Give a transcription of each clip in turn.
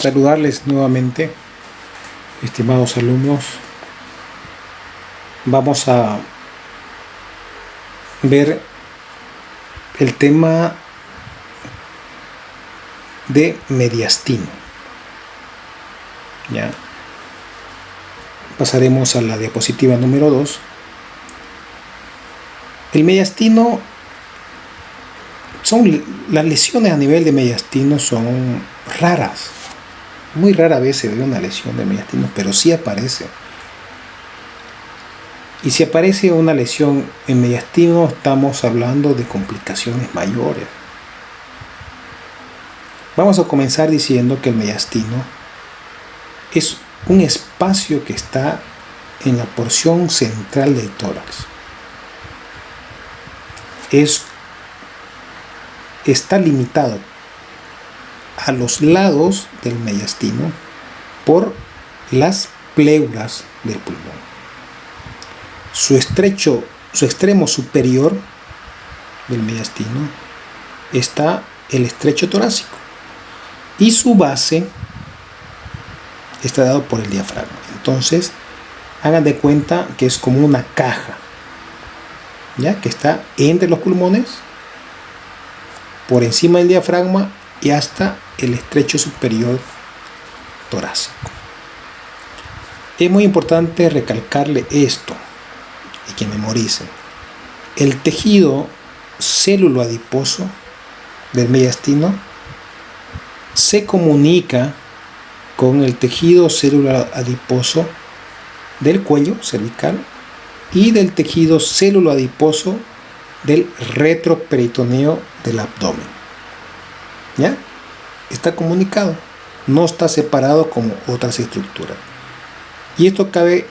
Saludarles nuevamente, estimados alumnos. Vamos a ver el tema de mediastino. Ya pasaremos a la diapositiva número 2. El mediastino las lesiones a nivel de mediastino son raras. Muy rara vez se ve una lesión de mediastino, pero sí aparece. Y si aparece una lesión en mediastino, estamos hablando de complicaciones mayores. Vamos a comenzar diciendo que el mediastino es un espacio que está en la porción central del tórax. Está limitado a los lados del mediastino por las pleuras del pulmón. Su extremo superior del mediastino está el estrecho torácico y su base está dado por el diafragma. Entonces, hagan de cuenta que es como una caja, ¿ya? Que está entre los pulmones, por encima del diafragma y hasta el estrecho superior torácico. Es muy importante recalcarle esto y que memoricen. El tejido célulo-adiposo del mediastino se comunica con el tejido célulo-adiposo del cuello cervical y del tejido célulo-adiposo del retroperitoneo del abdomen. ¿Ya? Está comunicado, no está separado como otras estructuras. Y esto cabe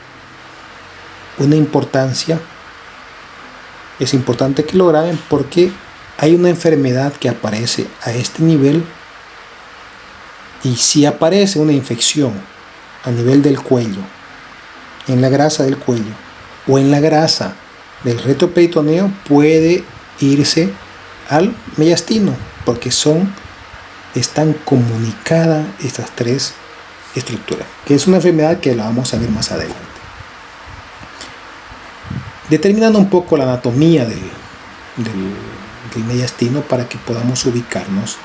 una importancia, es importante que lo graben porque hay una enfermedad que aparece a este nivel, y si aparece una infección a nivel del cuello, en la grasa del cuello o en la grasa del retroperitoneo, puede irse al mediastino porque están comunicadas estas tres estructuras, que es una enfermedad que la vamos a ver más adelante. Determinando un poco la anatomía del mediastino para que podamos ubicarnos.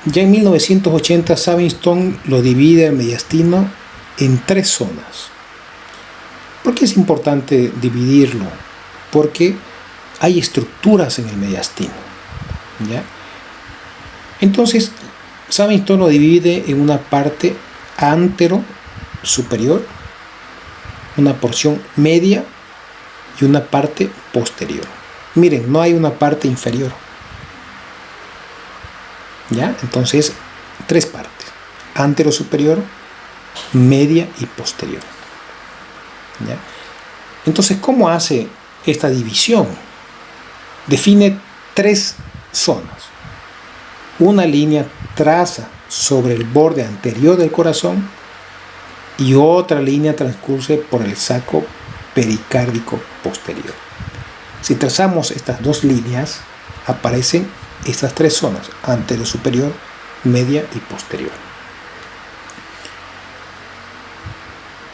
Ya en 1980 Savington lo divide el mediastino en 3 zonas. ¿Por qué es importante dividirlo? Porque hay estructuras en el mediastino, ¿ya? Entonces Savington lo divide en una parte antero superior, una porción media y una parte posterior. Miren, no hay una parte inferior, ¿ya? Entonces 3 partes: antero superior, media y posterior, ¿ya? Entonces, ¿cómo hace esta división? Define 3 zonas. Una línea traza sobre el borde anterior del corazón y otra línea transcurre por el saco pericárdico posterior. Si trazamos estas 2 líneas, aparecen estas 3 zonas: antero superior, media y posterior.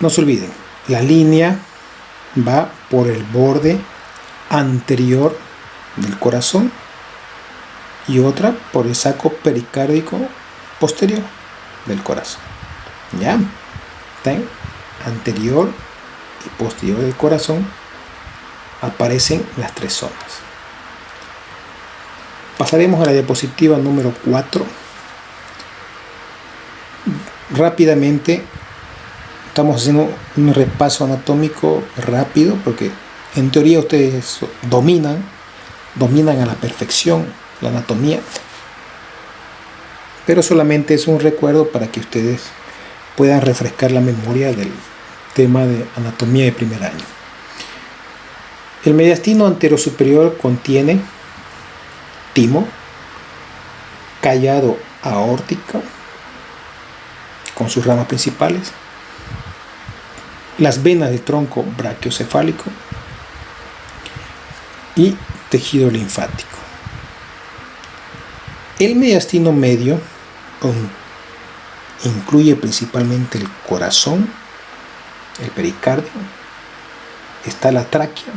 No se olviden, la línea va por el borde anterior del corazón y otra por el saco pericárdico posterior del corazón. ¿Ya? ¿Ten? Anterior y posterior del corazón aparecen las 3 zonas. Pasaremos a la diapositiva número 4. Rápidamente estamos haciendo un repaso anatómico rápido porque en teoría ustedes dominan a la perfección la anatomía, pero solamente es un recuerdo para que ustedes puedan refrescar la memoria del tema de anatomía de primer año. El mediastino anterosuperior contiene timo, callado aórtico con sus ramas principales, las venas del tronco brachiocefálico y tejido linfático. El mediastino medio incluye principalmente el corazón, el pericardio, está la tráquea,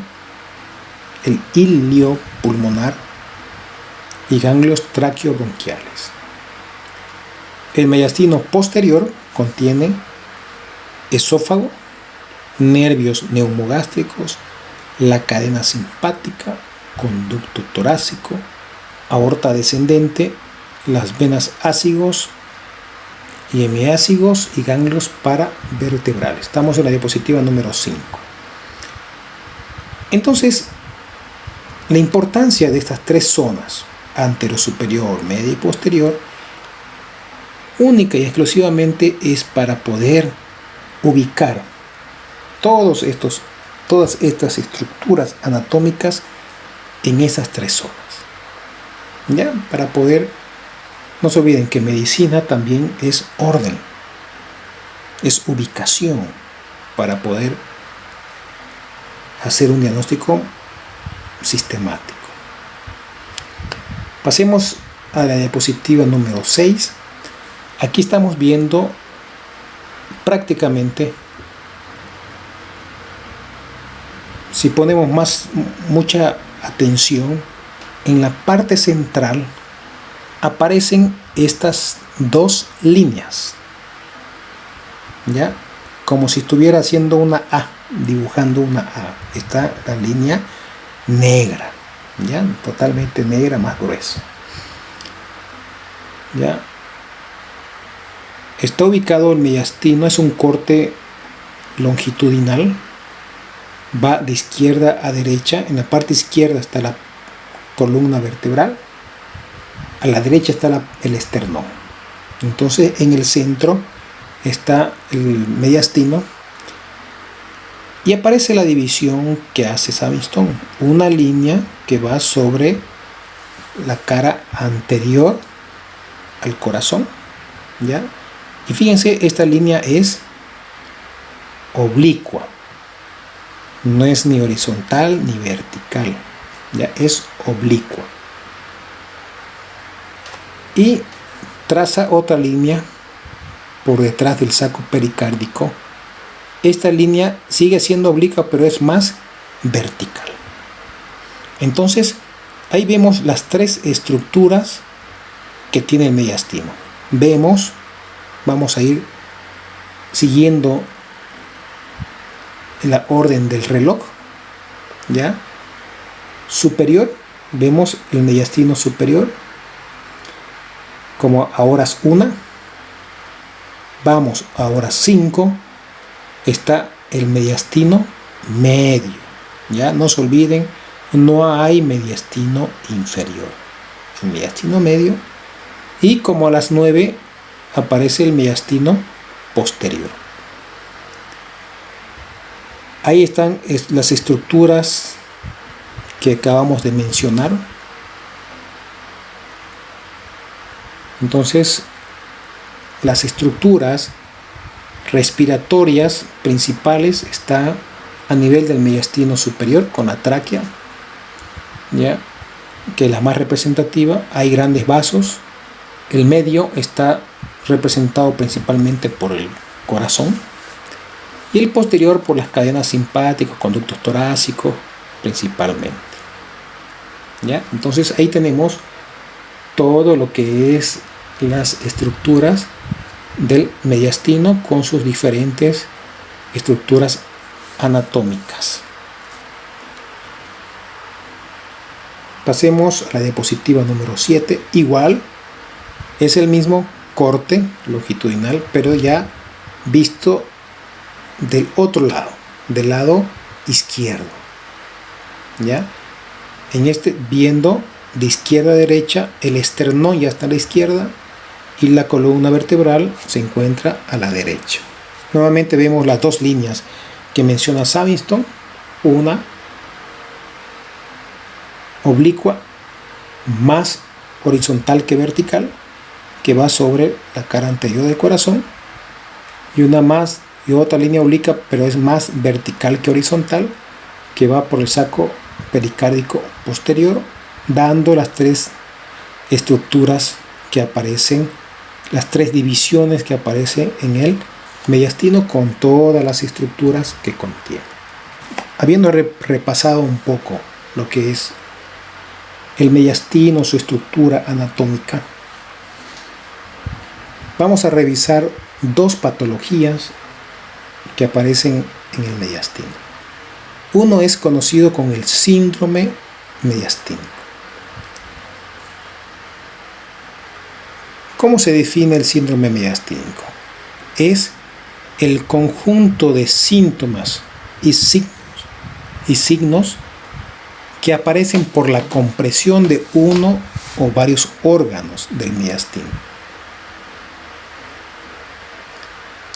el hilio pulmonar y ganglios traqueobronquiales. El mediastino posterior contiene esófago, nervios neumogástricos, la cadena simpática, conducto torácico, aorta descendente, las venas ácigos y hemiácigos y ganglios paravertebrales. Estamos en la diapositiva número 5. Entonces, la importancia de estas tres zonas, anterosuperior, media y posterior, única y exclusivamente es para poder ubicar todas estas estructuras anatómicas en esas tres zonas. ¿Ya? Para poder, no se olviden que medicina también es orden, es ubicación, para poder hacer un diagnóstico sistemático. Pasemos a la diapositiva número 6. Aquí estamos viendo prácticamente, si ponemos mucha atención, en la parte central aparecen estas dos líneas, ¿ya? Como si estuviera haciendo una A, dibujando una A. Está la línea negra, ¿ya? Totalmente negra, más gruesa, ¿ya? Está ubicado el mediastino, es un corte longitudinal, va de izquierda a derecha. En la parte izquierda está la columna vertebral, a la derecha está el esternón. Entonces en el centro está el mediastino y aparece la división que hace Savington, una línea que va sobre la cara anterior al corazón, ¿ya? Y fíjense, esta línea es oblicua, no es ni horizontal ni vertical, ya es oblicua. Y traza otra línea por detrás del saco pericárdico. Esta línea sigue siendo oblicua, pero es más vertical. Entonces, ahí vemos las tres estructuras que tiene el mediastino. Vamos a ir siguiendo la orden del reloj, ¿ya? Superior, vemos el mediastino superior como a horas 1. Vamos a horas 5, está el mediastino medio, ¿ya? No se olviden, no hay mediastino inferior, el mediastino medio. Y como a las 9 aparece el mediastino posterior. Ahí están las estructuras que acabamos de mencionar. Entonces, las estructuras respiratorias principales están a nivel del mediastino superior con la tráquea, ¿ya? Que es la más representativa. Hay grandes vasos. El medio está representado principalmente por el corazón y el posterior por las cadenas simpáticas, conductos torácicos principalmente, ¿ya? Entonces ahí tenemos todo lo que es las estructuras del mediastino con sus diferentes estructuras anatómicas. Pasemos a la diapositiva número 7. Igual es el mismo corte longitudinal, pero ya visto del otro lado, del lado izquierdo, ¿ya? En este, viendo de izquierda a derecha, el esternón ya está a la izquierda y la columna vertebral se encuentra a la derecha. Nuevamente vemos las dos líneas que menciona Savington, una oblicua, más horizontal que vertical, que va sobre la cara anterior del corazón, y otra línea oblicua, pero es más vertical que horizontal, que va por el saco pericárdico posterior, dando las tres estructuras que aparecen las 3 divisiones que aparecen en el mediastino con todas las estructuras que contiene. Habiendo repasado un poco lo que es el mediastino, su estructura anatómica, vamos a revisar 2 patologías que aparecen en el mediastino. Uno es conocido como el síndrome mediastínico. ¿Cómo se define el síndrome mediastínico? Es el conjunto de síntomas y signos que aparecen por la compresión de uno o varios órganos del mediastino.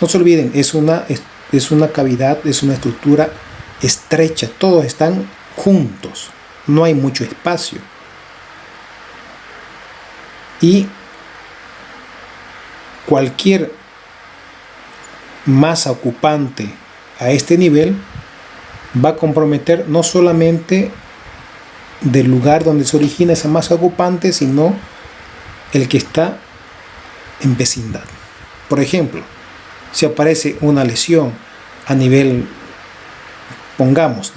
No se olviden, es una cavidad, es una estructura estrecha, todos están juntos, no hay mucho espacio. Y cualquier masa ocupante a este nivel va a comprometer no solamente del lugar donde se origina esa masa ocupante, sino el que está en vecindad. Por ejemplo, si aparece una lesión a nivel, pongamos,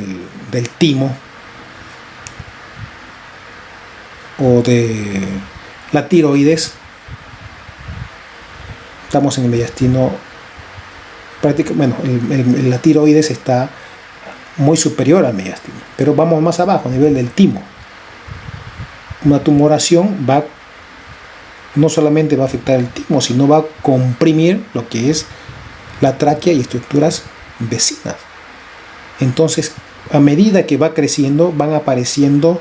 del timo o de la tiroides, estamos en el mediastino prácticamente, bueno, la tiroides está muy superior al mediastino, pero vamos más abajo, a nivel del timo. Una tumoración no solamente va a afectar el timo, sino va a comprimir lo que es la tráquea y estructuras vecinas. Entonces, a medida que va creciendo, van apareciendo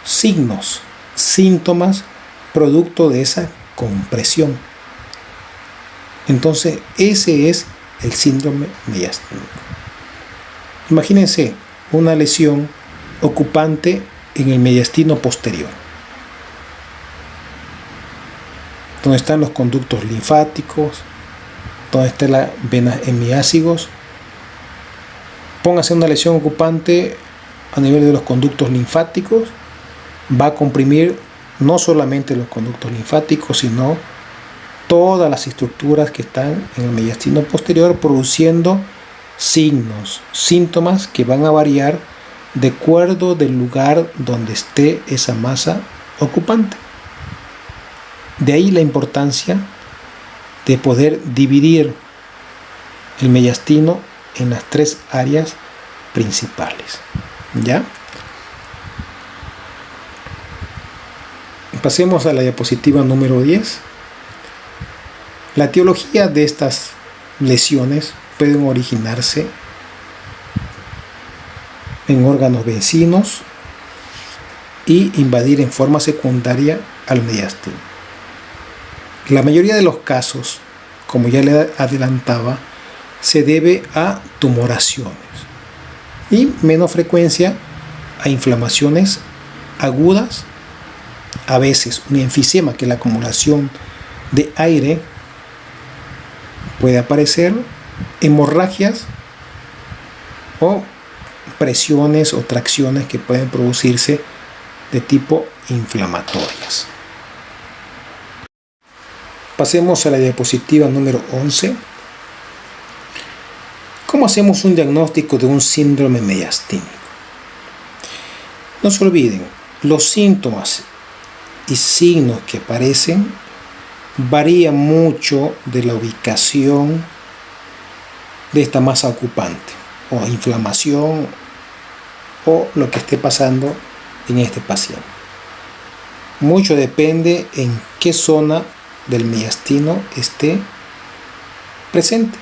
signos, síntomas, producto de esa compresión. Entonces, ese es el síndrome mediastínico. Imagínense una lesión ocupante en el mediastino posterior, donde están los conductos linfáticos, donde están las venas hemiácigos. Póngase una lesión ocupante a nivel de los conductos linfáticos, va a comprimir no solamente los conductos linfáticos, sino todas las estructuras que están en el mediastino posterior, produciendo signos, síntomas que van a variar de acuerdo del lugar donde esté esa masa ocupante. De ahí la importancia de poder dividir el mediastino en las 3 áreas principales. ¿Ya? Pasemos a la diapositiva número 10. La etiología de estas lesiones pueden originarse en órganos vecinos y invadir en forma secundaria al mediastino. La mayoría de los casos, como ya le adelantaba, se debe a tumoraciones y menos frecuencia a inflamaciones agudas, a veces un enfisema, que es la acumulación de aire, puede aparecer, hemorragias o presiones o tracciones que pueden producirse de tipo inflamatorias. Pasemos a la diapositiva número 11. ¿Cómo hacemos un diagnóstico de un síndrome mediastínico? No se olviden, los síntomas y signos que aparecen varían mucho de la ubicación de esta masa ocupante, o inflamación, o lo que esté pasando en este paciente. Mucho depende en qué zona del mediastino esté presente.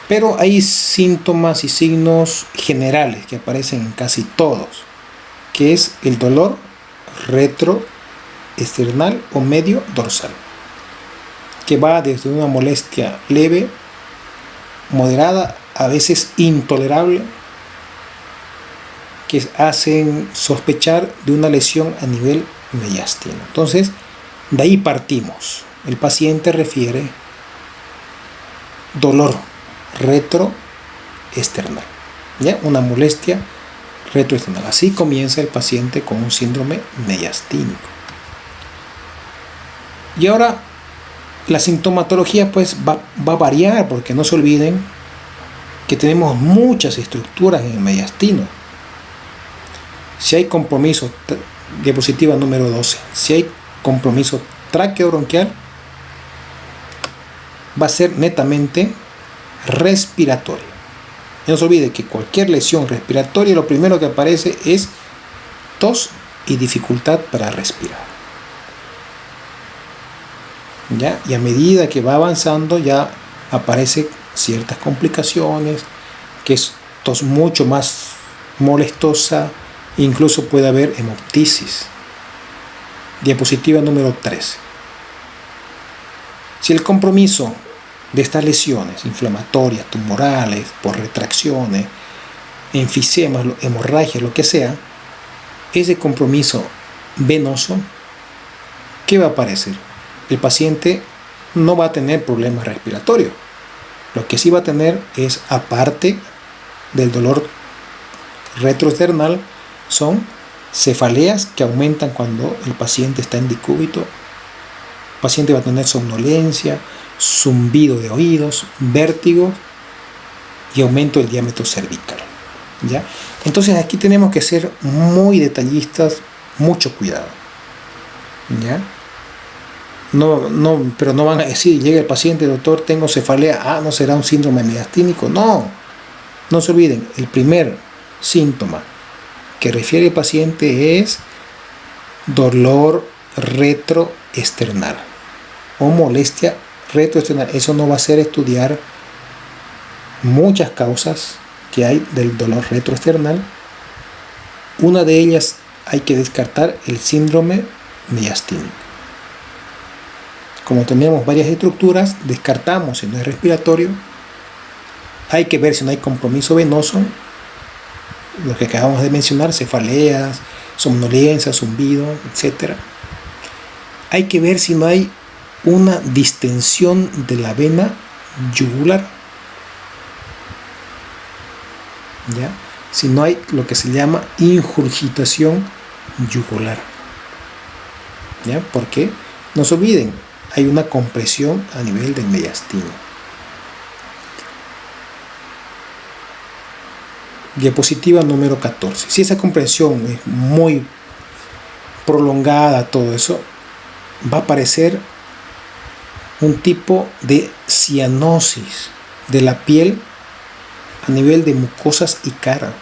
Pero hay síntomas y signos generales que aparecen en casi todos, que es el dolor retroesternal o medio dorsal, que va desde una molestia leve, moderada, a veces intolerable, que hacen sospechar de una lesión a nivel mediastino. Entonces, de ahí partimos. El paciente refiere dolor retroesternal, ¿ya? Una molestia retroesternal. Así comienza el paciente con un síndrome mediastínico. Y ahora la sintomatología pues va a variar, porque no se olviden que tenemos muchas estructuras en el mediastino. Si hay compromiso, diapositiva número 12, si hay compromiso traqueobronquial, va a ser netamente respiratorio. No se olvide que cualquier lesión respiratoria, lo primero que aparece es tos y dificultad para respirar. ¿Ya? Y a medida que va avanzando ya aparecen ciertas complicaciones, que es tos mucho más molestosa, incluso puede haber hemoptisis. Diapositiva número 13. Si el compromiso de estas lesiones inflamatorias, tumorales, por retracciones, enfisemas, hemorragias, lo que sea, ese compromiso venoso, ¿qué va a aparecer? El paciente no va a tener problemas respiratorios. Lo que sí va a tener es, aparte del dolor retroesternal, son cefaleas que aumentan cuando el paciente está en decúbito. El paciente va a tener somnolencia, zumbido de oídos, vértigo y aumento del diámetro cervical. ¿Ya? Entonces aquí tenemos que ser muy detallistas, mucho cuidado. ¿Ya? Pero no van a decir, llega el paciente, doctor, tengo cefalea, no será un síndrome mediastínico. No se olviden, el primer síntoma que refiere el paciente es dolor retroesternal o molestia retroesternal. Eso no va a ser estudiar muchas causas que hay del dolor retroesternal. Una de ellas hay que descartar el síndrome mediastínico. Como tenemos varias estructuras, descartamos si no es respiratorio. Hay que ver si no hay compromiso venoso, lo que acabamos de mencionar, cefaleas, somnolencia, zumbido, etc. Hay que ver si no hay una distensión de la vena yugular. ¿Ya? Si no hay lo que se llama ingurgitación yugular. ¿Ya? Porque no se olviden, hay una compresión a nivel del mediastino. Diapositiva número 14. Si esa compresión es muy prolongada, todo eso, va a aparecer un tipo de cianosis de la piel a nivel de mucosas y cara,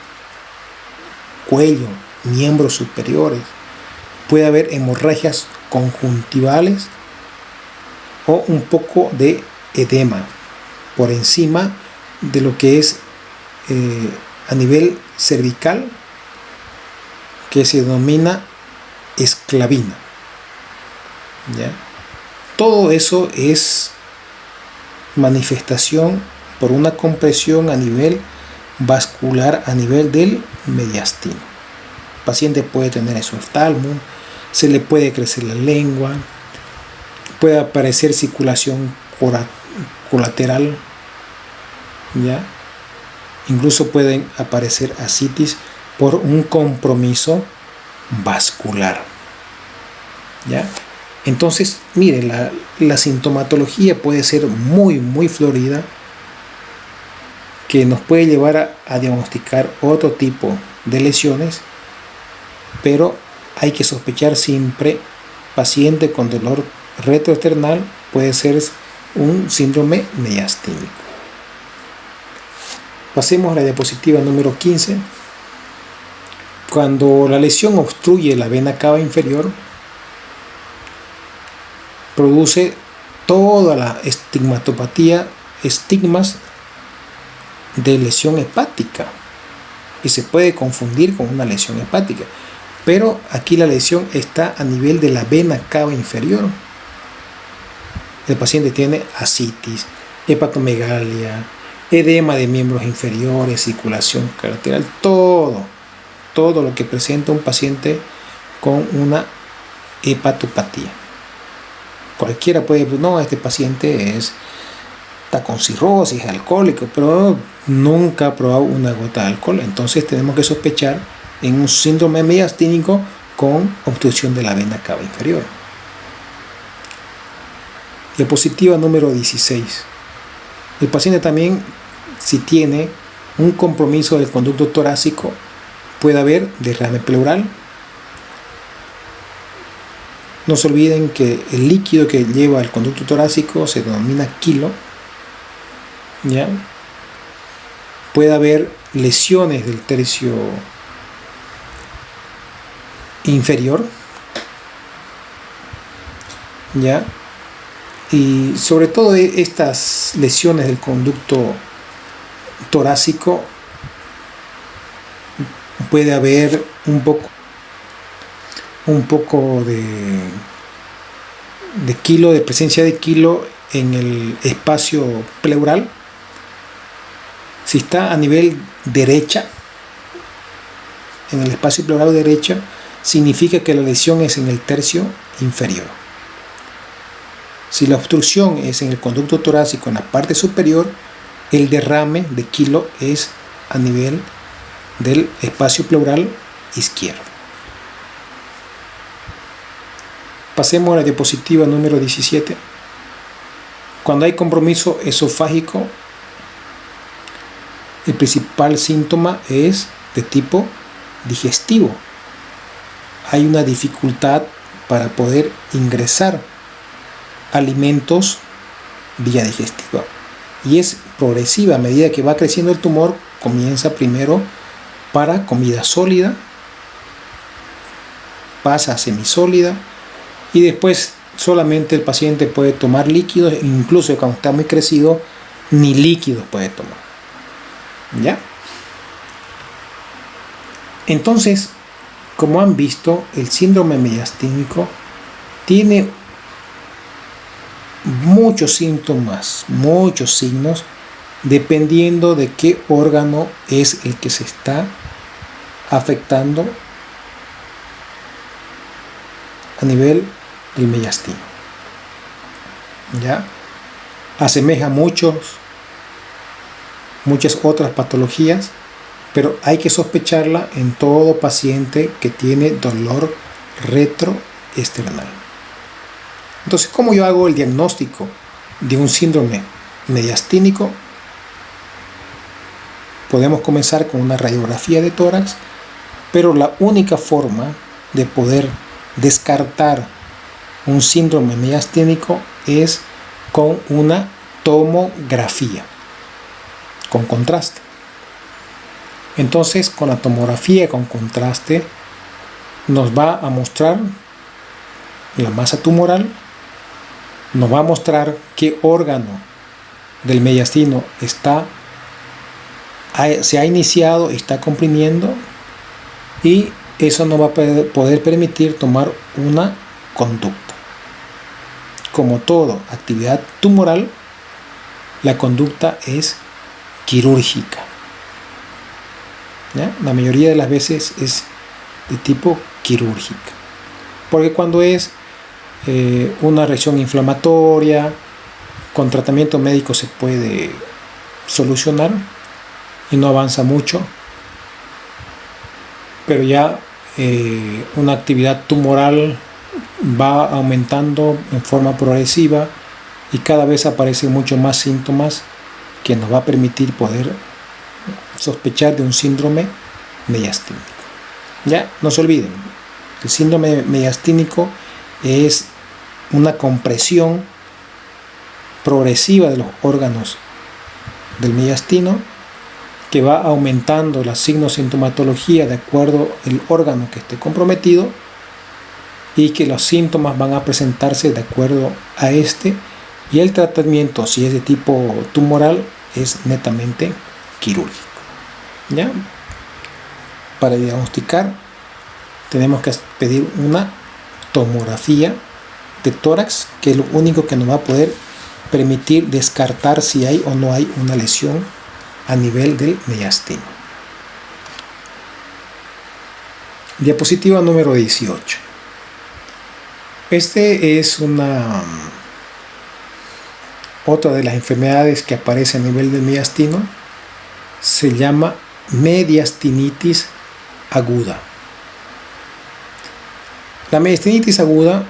cuello, miembros superiores. Puede haber hemorragias conjuntivales o un poco de edema por encima de lo que es a nivel cervical, que se denomina esclavina. ¿Ya? Todo eso es manifestación por una compresión a nivel vascular, a nivel del mediastino. El paciente puede tener exoftalmo, se le puede crecer la lengua, puede aparecer circulación colateral, ¿ya? Incluso pueden aparecer ascitis por un compromiso vascular. ¿Ya? Entonces, mire, la sintomatología puede ser muy florida, que nos puede llevar a diagnosticar otro tipo de lesiones, pero hay que sospechar siempre paciente con dolor retroesternal, puede ser un síndrome mediastínico. Pasemos a la diapositiva número 15. Cuando la lesión obstruye la vena cava inferior, produce toda la estigmatopatía, estigmas de lesión hepática, y se puede confundir con una lesión hepática, pero aquí la lesión está a nivel de la vena cava inferior. El paciente tiene ascitis, hepatomegalia, edema de miembros inferiores, circulación colateral, todo lo que presenta un paciente con una hepatopatía. Cualquiera puede decir, no, este paciente está con cirrosis, alcohólico, pero nunca ha probado una gota de alcohol. Entonces tenemos que sospechar en un síndrome mediastínico con obstrucción de la vena cava inferior. Diapositiva número 16. El paciente también, si tiene un compromiso del conducto torácico, puede haber derrame pleural. No se olviden que el líquido que lleva el conducto torácico se denomina quilo. ¿Ya? Puede haber lesiones del tercio inferior. ¿Ya? Y sobre todo estas lesiones del conducto torácico, puede haber un poco de quilo, de presencia de quilo en el espacio pleural. Si está a nivel derecha, en el espacio pleural derecha, significa que la lesión es en el tercio inferior. Si la obstrucción es en el conducto torácico, en la parte superior, el derrame de quilo es a nivel del espacio pleural izquierdo. Pasemos a la diapositiva número 17. Cuando hay compromiso esofágico, el principal síntoma es de tipo digestivo. Hay una dificultad para poder ingresar alimentos vía digestiva, y es progresiva. A medida que va creciendo el tumor, comienza primero para comida sólida, pasa a semisólida, y después solamente el paciente puede tomar líquidos. Incluso cuando está muy crecido, ni líquidos puede tomar. ¿Ya? Entonces, como han visto, el síndrome mediastínico tiene muchos síntomas, muchos signos, dependiendo de qué órgano es el que se está afectando a nivel del mediastino. ¿Ya? Asemeja muchas otras patologías, pero hay que sospecharla en todo paciente que tiene dolor retroesternal. Entonces, ¿cómo yo hago el diagnóstico de un síndrome mediastínico? Podemos comenzar con una radiografía de tórax, pero la única forma de poder descartar un síndrome mediastínico es con una tomografía con contraste. Entonces, con la tomografía con contraste nos va a mostrar la masa tumoral, nos va a mostrar qué órgano del mediastino se ha iniciado y está comprimiendo, y eso nos va a poder permitir tomar una conducta. Como toda actividad tumoral, la conducta es quirúrgica. ¿Ya? La mayoría de las veces es de tipo quirúrgica, porque cuando es una reacción inflamatoria, con tratamiento médico se puede solucionar y no avanza mucho, pero ya una actividad tumoral va aumentando en forma progresiva y cada vez aparecen muchos más síntomas que nos va a permitir poder sospechar de un síndrome mediastínico. Ya, no se olviden, el síndrome mediastínico es una compresión progresiva de los órganos del mediastino que va aumentando la signo-sintomatología de acuerdo al órgano que esté comprometido, y que los síntomas van a presentarse de acuerdo a este, y el tratamiento, si es de tipo tumoral, es netamente quirúrgico. ¿Ya? Para diagnosticar tenemos que pedir una tomografía de tórax, que es lo único que nos va a poder permitir descartar si hay o no hay una lesión a nivel del mediastino. Diapositiva número 18. Este es otra de las enfermedades que aparece a nivel del mediastino. Se llama mediastinitis aguda. La mediastinitis aguda,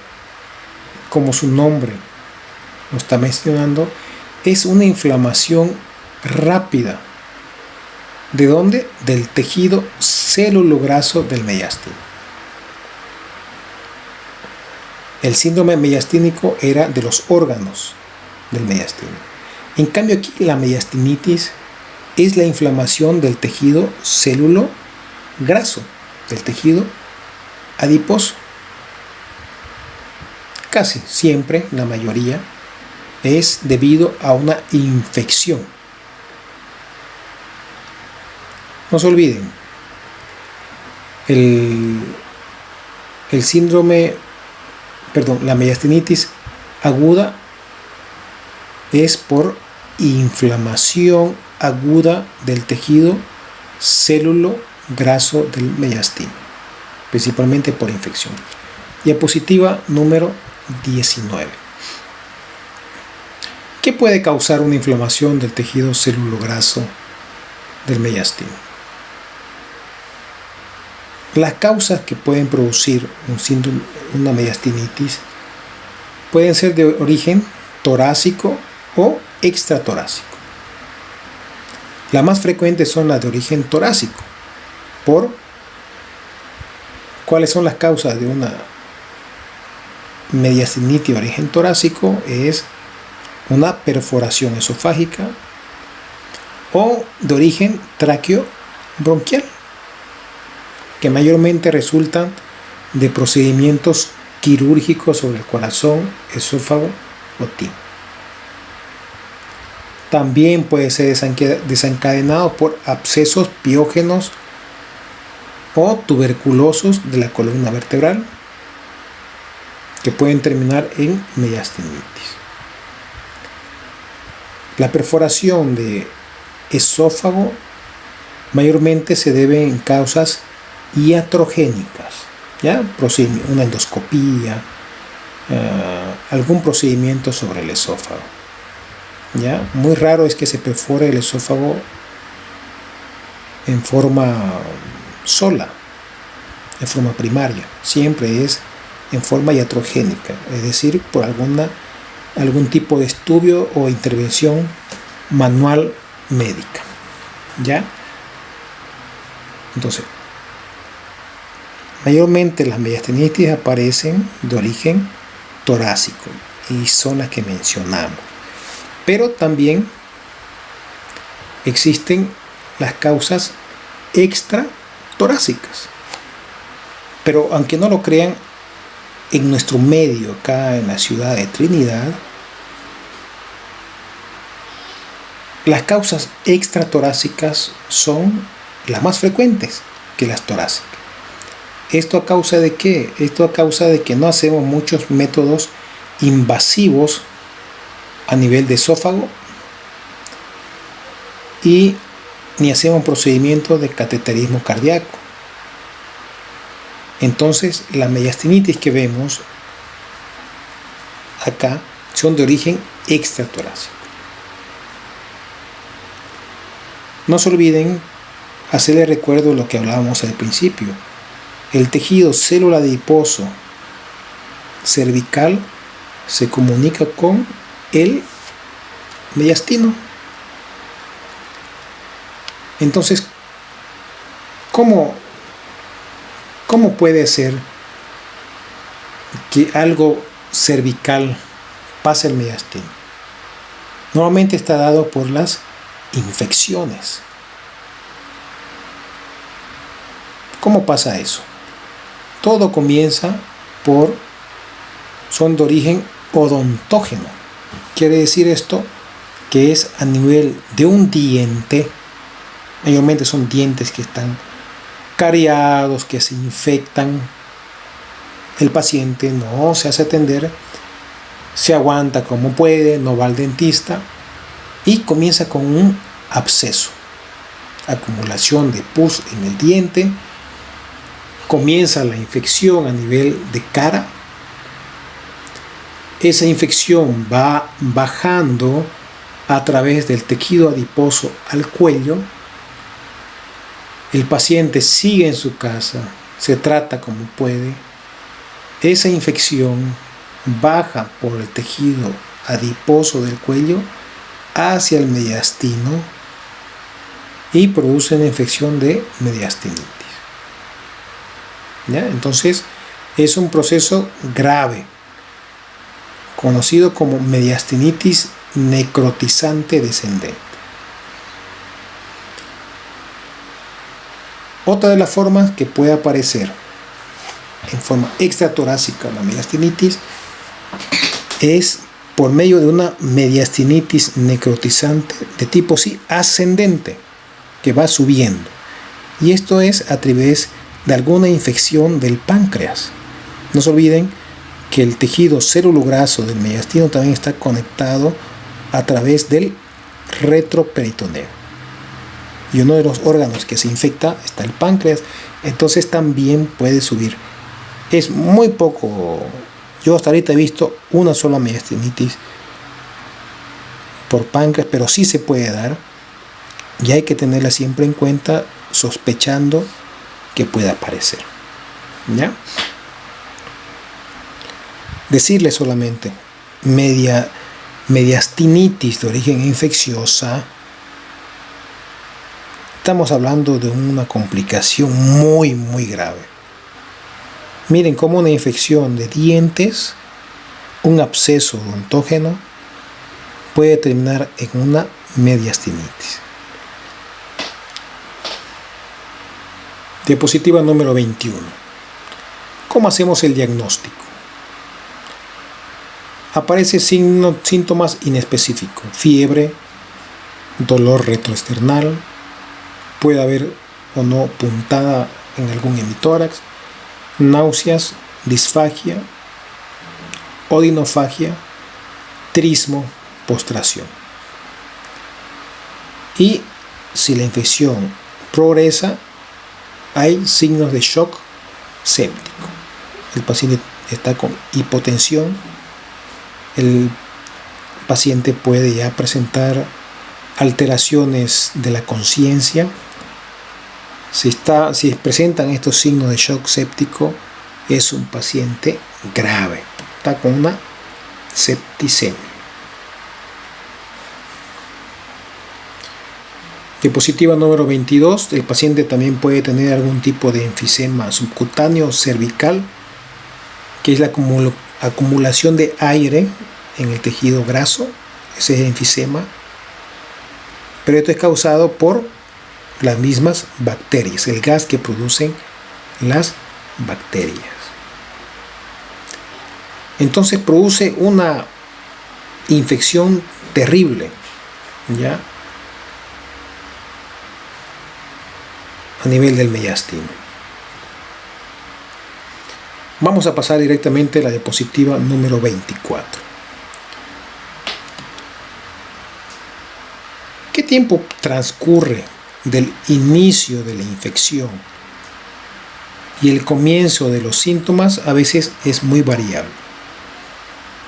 como su nombre nos está mencionando, es una inflamación rápida. ¿De dónde? Del tejido celulograso del mediastino. El síndrome mediastínico era de los órganos del mediastino. En cambio aquí la mediastinitis es la inflamación del tejido celulograso, del tejido adiposo. Casi siempre, la mayoría, es debido a una infección. No se olviden, la mediastinitis aguda es por inflamación aguda del tejido celulograso del mediastino, principalmente por infección. Diapositiva número 19. ¿Qué puede causar una inflamación del tejido celulograso del mediastino? Las causas que pueden producir una mediastinitis pueden ser de origen torácico o extratorácico. Las más frecuentes son las de origen torácico. ¿Cuáles son las causas de una mediastinitis de origen torácico? Es una perforación esofágica o de origen tráqueo-bronquial, que mayormente resultan de procedimientos quirúrgicos sobre el corazón, esófago o timo. También puede ser desencadenado por abscesos piógenos o tuberculosos de la columna vertebral, que pueden terminar en mediastinitis. La perforación de esófago mayormente se debe en causas iatrogénicas, ¿ya? Una endoscopía, algún procedimiento sobre el esófago, ¿ya? Muy raro es que se perfore el esófago en forma sola, en forma primaria. Siempre es en forma iatrogénica, es decir, por algún tipo de estudio o intervención manual médica, ¿ya? Entonces, mayormente las mediastinitis aparecen de origen torácico y son las que mencionamos, pero también existen las causas extratorácicas. Pero aunque no lo crean, en nuestro medio, acá en la ciudad de Trinidad, las causas extratorácicas son las más frecuentes que las torácicas. ¿Esto a causa de qué? Esto a causa de que no hacemos muchos métodos invasivos a nivel de esófago y ni hacemos procedimientos de cateterismo cardíaco. Entonces, la mediastinitis que vemos acá son de origen extratorácico. No se olviden hacerle recuerdo lo que hablábamos al principio. El tejido célula adiposo cervical se comunica con el mediastino. Entonces, ¿cómo puede ser que algo cervical pase al mediastino? Normalmente está dado por las infecciones. ¿Cómo pasa eso? Todo comienza son de origen odontógeno. Quiere decir esto que es a nivel de un diente. Mayormente son dientes que están cariados, que se infectan. El paciente no se hace atender, se aguanta como puede, no va al dentista y comienza con un absceso, acumulación de pus en el diente. Comienza la infección a nivel de cara. Esa infección va bajando a través del tejido adiposo al cuello. El paciente sigue en su casa, se trata como puede. Esa infección baja por el tejido adiposo del cuello hacia el mediastino y produce una infección de mediastinitis. ¿Ya? Entonces es un proceso grave, conocido como mediastinitis necrotizante descendente. Otra de las formas que puede aparecer en forma extratorácica la mediastinitis es por medio de una mediastinitis necrotizante de tipo ascendente, que va subiendo. Y esto es a través de alguna infección del páncreas. No se olviden que el tejido celulograso del mediastino también está conectado a través del retroperitoneo. Y uno de los órganos que se infecta está el páncreas, entonces también puede subir. Es muy poco. Yo hasta ahorita he visto una sola mediastinitis por páncreas, pero sí se puede dar y hay que tenerla siempre en cuenta, sospechando que pueda aparecer. ¿Ya? Decirle solamente mediastinitis de origen infecciosa. Estamos hablando de una complicación muy, muy grave. Miren cómo una infección de dientes, un absceso odontógeno, puede terminar en una mediastinitis. Diapositiva número 21. ¿Cómo hacemos el diagnóstico? Aparecen síntomas inespecíficos: fiebre, dolor retroesternal, puede haber o no puntada en algún hemitórax, náuseas, disfagia, odinofagia, trismo, postración. Y si la infección progresa, hay signos de shock séptico. El paciente está con hipotensión, el paciente puede ya presentar alteraciones de la conciencia. Si presentan estos signos de shock séptico, es un paciente grave, está con una septicemia. Diapositiva número 22. El paciente también puede tener algún tipo de enfisema subcutáneo cervical, que es la acumulación de aire en el tejido graso. Ese es el enfisema, pero esto es causado por las mismas bacterias, el gas que producen las bacterias. Entonces produce una infección terrible, ¿ya?, a nivel del mediastino. Vamos a pasar directamente a la diapositiva número 24. ¿Qué tiempo transcurre del inicio de la infección y el comienzo de los síntomas? A veces es muy variable,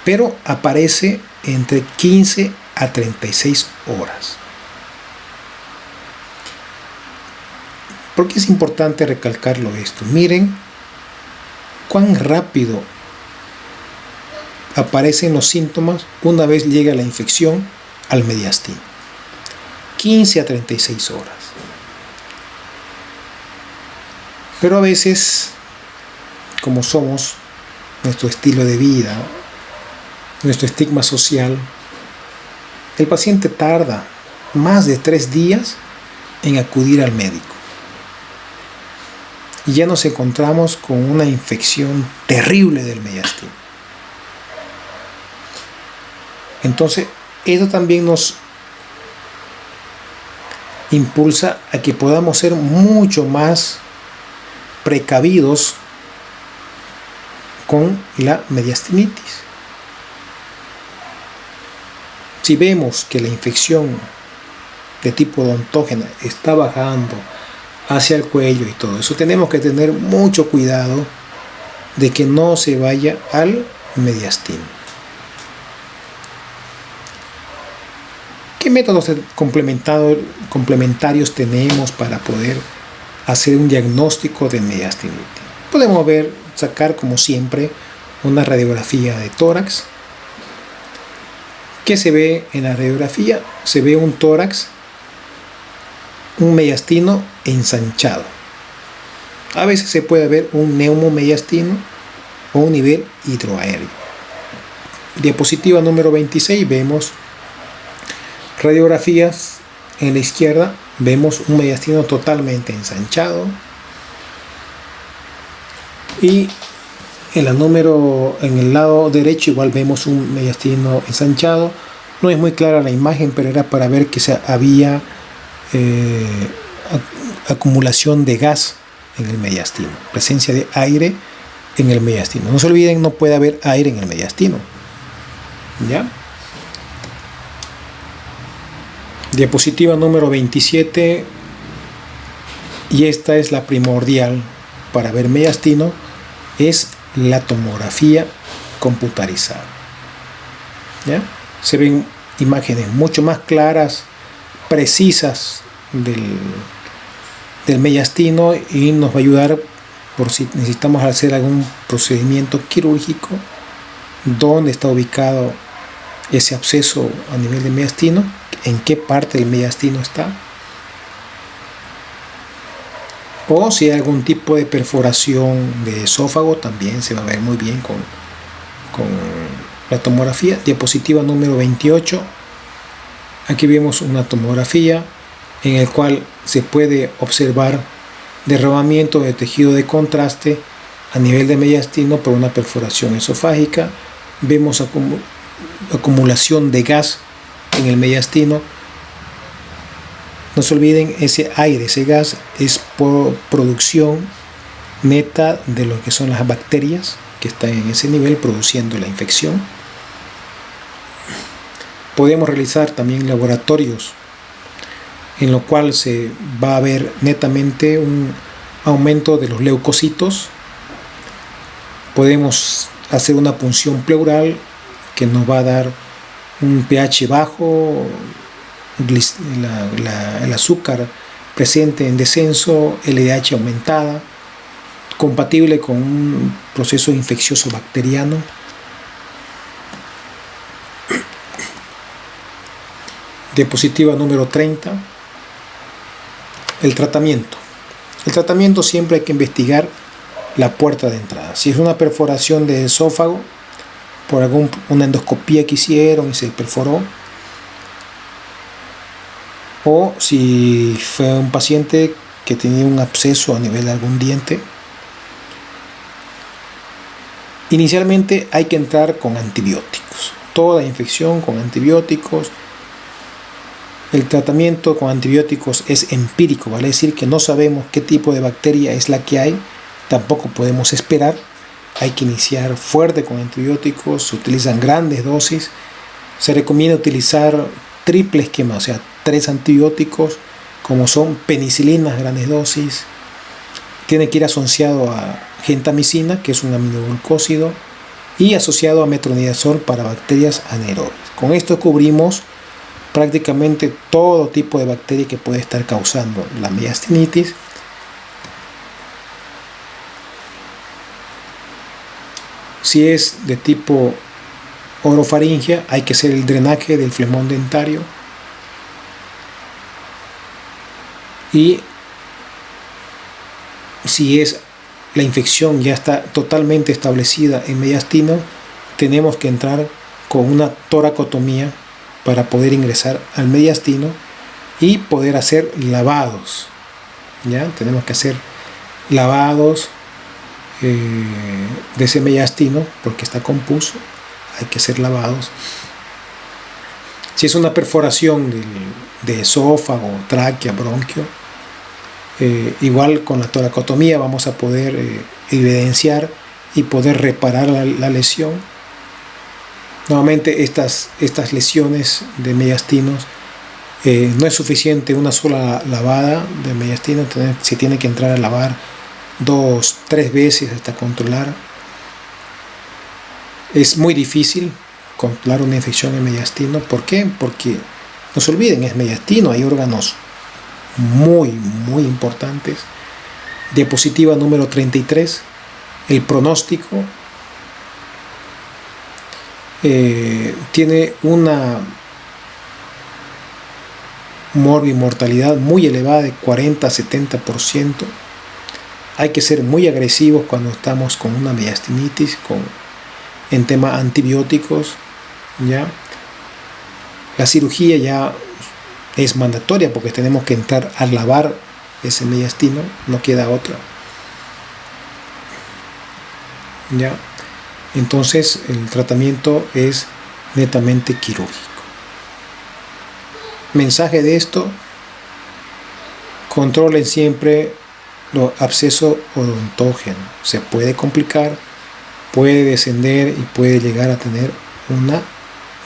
pero aparece entre 15 a 36 horas. ¿Por qué es importante recalcarlo esto? Miren cuán rápido aparecen los síntomas una vez llega la infección al mediastino. 15 a 36 horas. Pero a veces, como somos, nuestro estilo de vida, nuestro estigma social, el paciente tarda más de 3 días en acudir al médico. Y ya nos encontramos con una infección terrible del mediastino. Entonces, eso también nos impulsa a que podamos ser mucho más precavidos con la mediastinitis. Si vemos que la infección de tipo odontógena está bajando hacia el cuello y todo eso, tenemos que tener mucho cuidado de que no se vaya al mediastino. ¿Qué métodos complementarios tenemos para poder hacer un diagnóstico de mediastinitis? Podemos sacar como siempre una radiografía de tórax, ¿Qué se ve en la radiografía? Se ve un tórax, un mediastino ensanchado. A veces se puede ver un neumomediastino o un nivel hidroaéreo. Diapositiva número 26, vemos radiografías. En la izquierda vemos un mediastino totalmente ensanchado, y en el lado derecho igual vemos un mediastino ensanchado. No es muy clara la imagen, pero era para ver que había acumulación de gas en el mediastino, presencia de aire en el mediastino. No se olviden, no puede haber aire en el mediastino. ¿Ya? Diapositiva número 27, y esta es la primordial para ver mediastino, es la tomografía computarizada. ¿Ya? Se ven imágenes mucho más claras, precisas del mediastino, y nos va a ayudar por si necesitamos hacer algún procedimiento quirúrgico, dónde está ubicado ese absceso a nivel del mediastino, en qué parte del mediastino está, o si hay algún tipo de perforación de esófago, también se va a ver muy bien con la tomografía. Diapositiva número 28, aquí vemos una tomografía en el cual se puede observar derramamiento de tejido de contraste a nivel de mediastino por una perforación esofágica. Vemos acumulación de gas en el mediastino. No se olviden, ese aire, ese gas es por producción neta de lo que son las bacterias que están en ese nivel produciendo la infección. Podemos realizar también laboratorios en lo cual se va a ver netamente un aumento de los leucocitos. Podemos hacer una punción pleural que nos va a dar un pH bajo, el azúcar presente en descenso, LDH aumentada, compatible con un proceso infeccioso bacteriano. Diapositiva número 30. El tratamiento. El tratamiento siempre hay que investigar la puerta de entrada. Si es una perforación de esófago, por una endoscopía que hicieron y se perforó, o si fue un paciente que tenía un absceso a nivel de algún diente, inicialmente hay que entrar con antibióticos. Toda infección con antibióticos. El tratamiento con antibióticos es empírico, vale decir que no sabemos qué tipo de bacteria es la que hay, tampoco podemos esperar. Hay que iniciar fuerte con antibióticos, se utilizan grandes dosis. Se recomienda utilizar triple esquema, o sea, 3 antibióticos, como son penicilinas, grandes dosis. Tiene que ir asociado a gentamicina, que es un aminoglucósido, y asociado a metronidazol para bacterias anaerobias. Con esto cubrimos prácticamente todo tipo de bacteria que puede estar causando la mediastinitis. Si es de tipo orofaringia, hay que hacer el drenaje del flemón dentario, y si es la infección ya está totalmente establecida en mediastino, tenemos que entrar con una toracotomía para poder ingresar al mediastino y poder hacer lavados. ¿Ya? Tenemos que hacer lavados de ese mediastino porque está con pus, hay que hacer lavados. Si es una perforación de esófago, tráquea, bronquio, igual con la toracotomía vamos a poder evidenciar y poder reparar la lesión. Nuevamente estas lesiones de mediastinos, no es suficiente una sola lavada de mediastino, se tiene que entrar a lavar 2-3 veces hasta controlar. Es muy difícil controlar una infección en mediastino. ¿Por qué? Porque no se olviden, es mediastino, hay órganos muy importantes. Diapositiva número 33, el pronóstico. tiene una mortalidad muy elevada de 40-70%. Hay que ser muy agresivos cuando estamos con una mediastinitis, en tema antibióticos, ¿ya? La cirugía ya es mandatoria porque tenemos que entrar a lavar ese mediastino, no queda otra, ¿ya? Entonces el tratamiento es netamente quirúrgico. Mensaje de esto: controlen siempre los abscesos odontógenos. Se puede complicar, puede descender y puede llegar a tener una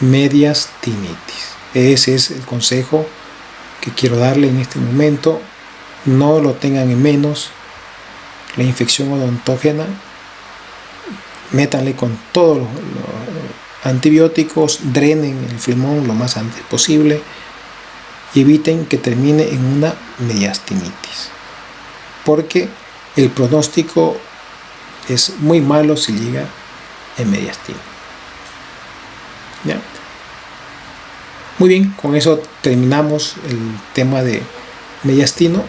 mediastinitis. Ese es el consejo que quiero darle en este momento. No lo tengan en menos. La infección odontógena, métanle con todos los antibióticos, drenen el flemón lo más antes posible y eviten que termine en una mediastinitis, porque el pronóstico es muy malo si llega en mediastino. ¿Ya? Muy bien, con eso terminamos el tema de mediastino.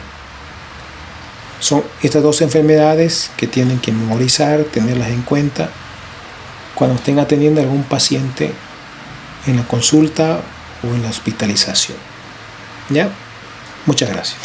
Son estas dos enfermedades que tienen que memorizar, tenerlas en cuenta cuando estén atendiendo a algún paciente en la consulta o en la hospitalización. ¿Ya? Muchas gracias.